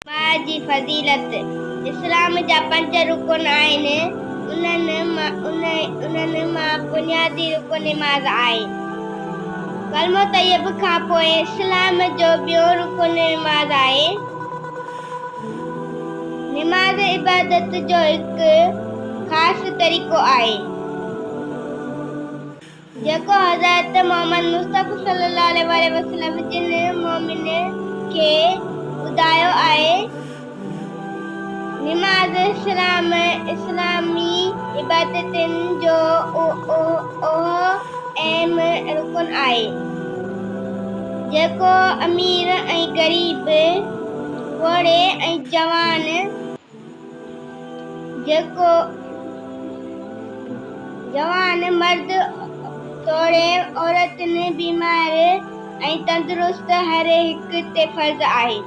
नमाज़ जी फज़ीलत। इस्लाम जा 5 रुकन आहिनि। उन्हनि मां बुनियादी रुकन नमाज़ आहे। कलमो तैयब खां पोइ इस्लाम जो ॿियो रुकन नमाज़ आहे। नमाज़ इबादत जो हिकु ख़ासि तरीक़ो आहे जेको हज़रत मोहम्मद मुस्तफ़ा सल्लल्लाहु अलैहि वसल्लम जिन मोमिन खे ॿुधायो आहे। नमाज़ इस्लामी इबादतनि जो अहम रुकन आहे जेको अमीर ऐं गरीब, घोड़े ऐं जवान, मर्द, तोड़े औरतुनि, बीमार ऐं तंदुरुस्त हर हिक ते फर्ज़ आहे।